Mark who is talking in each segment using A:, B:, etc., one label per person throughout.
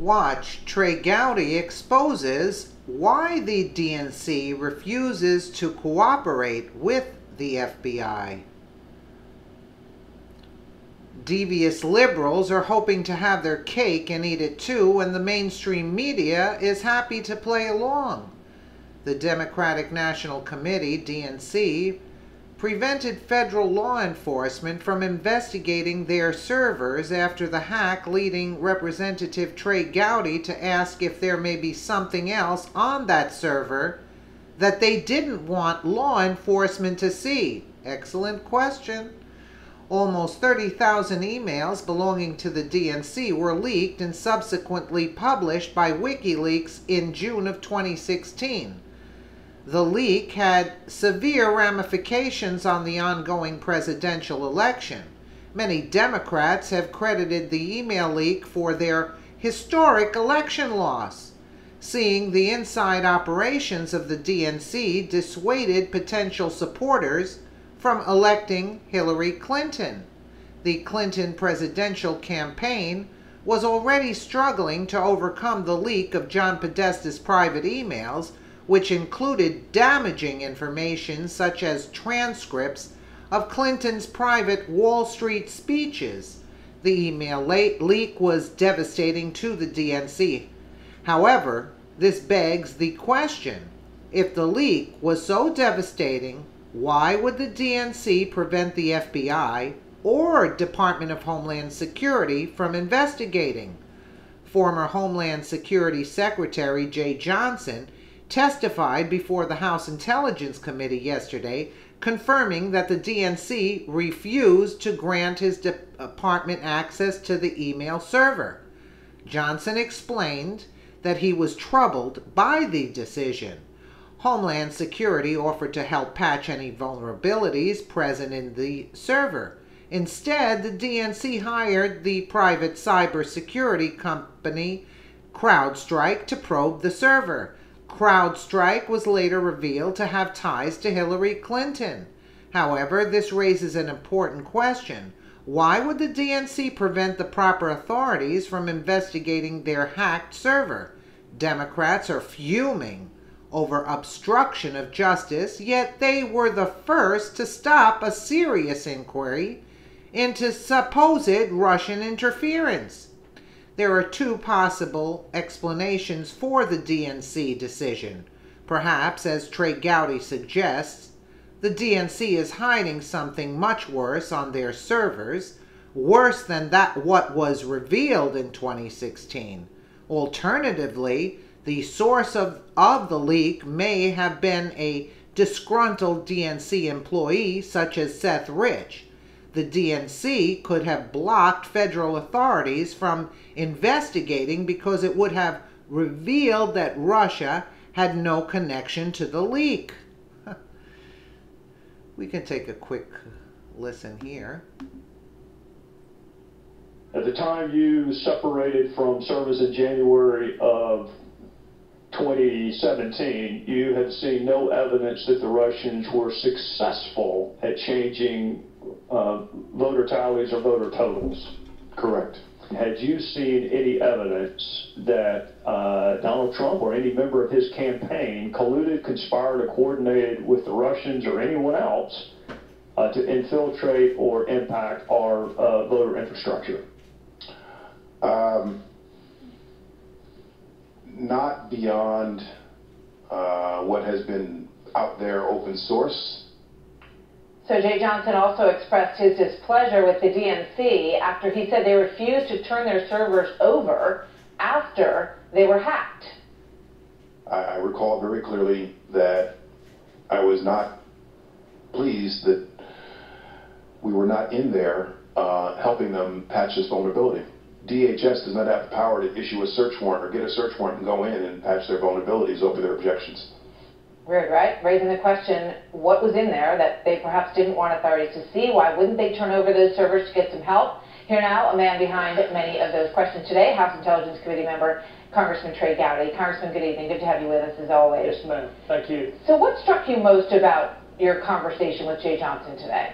A: Watch, Trey Gowdy exposes why the DNC refuses to cooperate with the FBI. Devious liberals are hoping to have their cake and eat it too, and the mainstream media is happy to play along. The Democratic National Committee, DNC, prevented federal law enforcement from investigating their servers after the hack, leading Representative Trey Gowdy to ask if there may be something else on that server that they didn't want law enforcement to see. Excellent question. Almost 30,000 emails belonging to the DNC were leaked and subsequently published by WikiLeaks in June of 2016. The leak had severe ramifications on the ongoing presidential election. Many Democrats have credited the email leak for their historic election loss. Seeing the inside operations of the DNC dissuaded potential supporters from electing Hillary Clinton. The Clinton presidential campaign was already struggling to overcome the leak of John Podesta's private emails, which included damaging information such as transcripts of Clinton's private Wall Street speeches. The email leak was devastating to the DNC. However, this begs the question, if the leak was so devastating, why would the DNC prevent the FBI or Department of Homeland Security from investigating? Former Homeland Security Secretary Jay Johnson testified before the House Intelligence Committee yesterday, confirming that the DNC refused to grant his department access to the email server. Johnson explained that he was troubled by the decision. Homeland Security offered to help patch any vulnerabilities present in the server. Instead, the DNC hired the private cybersecurity company CrowdStrike to probe the server. CrowdStrike was later revealed to have ties to Hillary Clinton. However, this raises an important question. Why would the DNC prevent the proper authorities from investigating their hacked server? Democrats are fuming over obstruction of justice, yet they were the first to stop a serious inquiry into supposed Russian interference. There are two possible explanations for the DNC decision. Perhaps, as Trey Gowdy suggests, the DNC is hiding something much worse on their servers, worse than what was revealed in 2016. Alternatively, the source of the leak may have been a disgruntled DNC employee such as Seth Rich. The DNC could have blocked federal authorities from investigating because it would have revealed that Russia had no connection to the leak. We can take a quick listen here.
B: At the time you separated from service in January of 2017, you had seen no evidence that the Russians were successful at changing voter tallies or voter totals.
C: Correct.
B: Had you seen any evidence that Donald Trump or any member of his campaign colluded, conspired, or coordinated with the Russians or anyone else to infiltrate or impact our voter infrastructure?
C: Not beyond what has been out there open source.
D: So Jay Johnson also expressed his displeasure with the DNC after he said they refused to turn their servers over after they were hacked.
C: I recall very clearly that I was not pleased that we were not in there helping them patch this vulnerability. DHS does not have the power to issue a search warrant or get a search warrant and go in and patch their vulnerabilities over their objections.
D: Weird, right? Raising the question, what was in there that they perhaps didn't want authorities to see? Why wouldn't they turn over those servers to get some help? Here now, a man behind many of those questions today, House Intelligence Committee member, Congressman Trey Gowdy. Congressman, good evening. Good to have you with us as always.
B: Yes, ma'am. Thank you.
D: So what struck you most about your conversation with Jay Johnson today?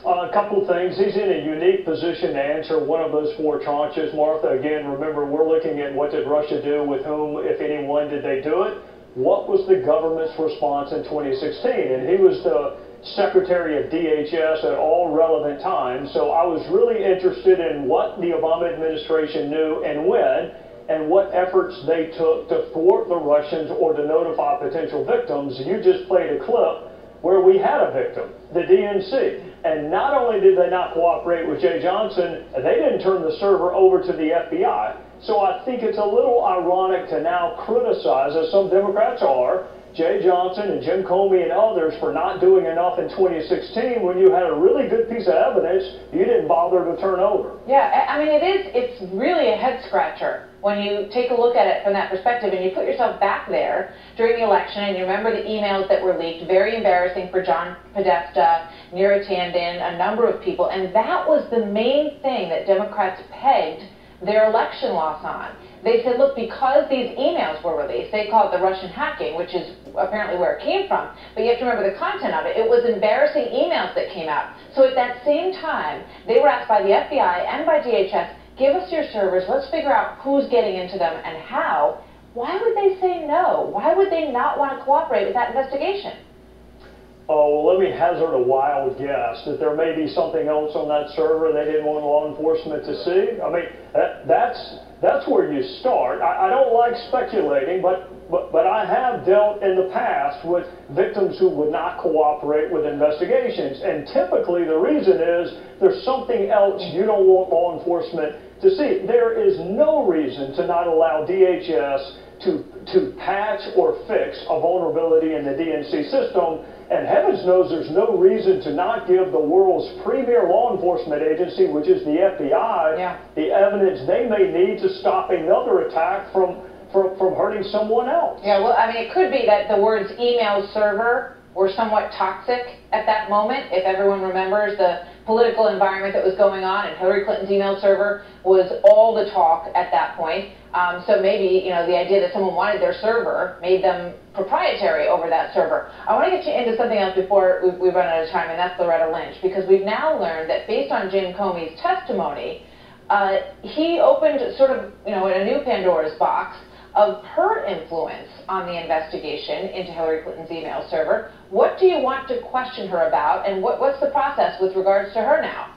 B: A couple of things. He's in a unique position to answer one of those four tranches. Martha, again, remember, we're looking at what did Russia do, with whom, if anyone, did they do it? What was the government's response in 2016? And he was the Secretary of DHS at all relevant times. So I was really interested in what the Obama administration knew and when, and what efforts they took to thwart the Russians or to notify potential victims. You just played a clip where we had a victim, the DNC. And not only did they not cooperate with Jay Johnson, they didn't turn the server over to the FBI. So I think it's a little ironic to now criticize, as some Democrats are, Jay Johnson and Jim Comey and others for not doing enough in 2016 when you had a really good piece of evidence you didn't bother to turn over.
D: Yeah, I mean, it's really a head scratcher when you take a look at it from that perspective and you put yourself back there during the election and you remember the emails that were leaked, very embarrassing for John Podesta, Neera Tanden, a number of people, and that was the main thing that Democrats pegged their election loss on. They said, look, because these emails were released, they call it the Russian hacking, which is apparently where it came from, but you have to remember the content of it. It was embarrassing emails that came out. So at that same time, they were asked by the FBI and by DHS, give us your servers, let's figure out who's getting into them and how. Why would they say no? Why would they not want to cooperate with that investigation?
B: Oh, well, let me hazard a wild guess that there may be something else on that server they didn't want law enforcement to see. I mean, that's where you start. I don't like speculating, but I have dealt in the past with victims who would not cooperate with investigations. And typically the reason is there's something else you don't want law enforcement to see. There is no reason to not allow DHS to patch or fix a vulnerability in the DNC system. And heavens knows there's no reason to not give the world's premier law enforcement agency, which is the FBI, the evidence they may need to stop another attack from hurting someone else.
D: Yeah, well, I mean, it could be that the words email server were somewhat toxic at that moment. If everyone remembers the political environment that was going on, and Hillary Clinton's email server was all the talk at that point. So maybe, you know, the idea that someone wanted their server made them proprietary over that server. I want to get you into something else before we run out of time, and that's Loretta Lynch, because we've now learned that based on Jim Comey's testimony, he opened sort of, you know, a new Pandora's box of her influence on the investigation into Hillary Clinton's email server. What do you want to question her about, and what's the process with regards to her now?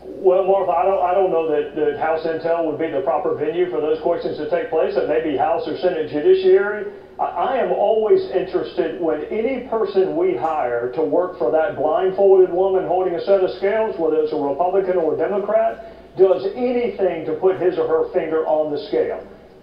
B: Well, Martha, I don't know that House Intel would be the proper venue for those questions to take place. It may be House or Senate Judiciary. I am always interested when any person we hire to work for that blindfolded woman holding a set of scales, whether it's a Republican or a Democrat, does anything to put his or her finger on the scale.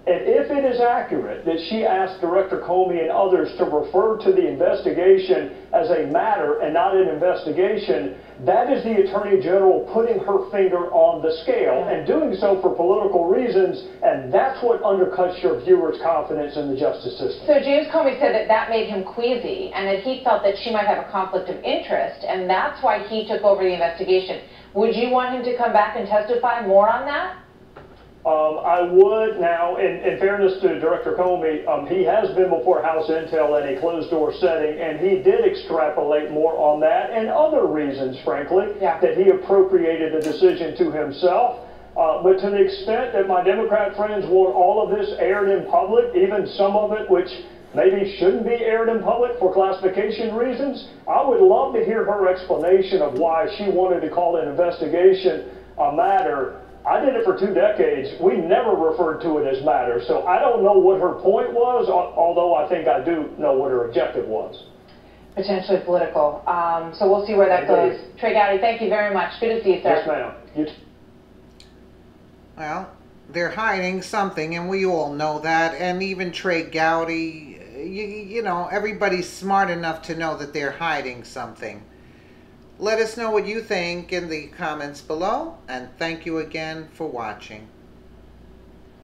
B: And if it is accurate that she asked Director Comey and others to refer to the investigation as a matter and not an investigation, that is the Attorney General putting her finger on the scale and doing so for political reasons, and that's what undercuts your viewers' confidence in the justice system.
D: So James Comey said that that made him queasy and that he felt that she might have a conflict of interest, and that's why he took over the investigation. Would you want him to come back and testify more on that?
B: I would now, in fairness to Director Comey, he has been before House Intel in a closed-door setting, and he did extrapolate more on that and other reasons, frankly, that he appropriated the decision to himself. But to the extent that my Democrat friends want all of this aired in public, even some of it which maybe shouldn't be aired in public for classification reasons, I would love to hear her explanation of why she wanted to call an investigation a matter. I did it for 2 decades. We never referred to it as matter. So I don't know what her point was, although I think I do know what her objective was.
D: Potentially political. So we'll see where that goes. Trey Gowdy, thank you very much. Good to see you, sir.
B: Yes, ma'am. You
A: Well, they're hiding something, and we all know that. And even Trey Gowdy, you know, everybody's smart enough to know that they're hiding something. Let us know what you think in the comments below, and thank you again for watching.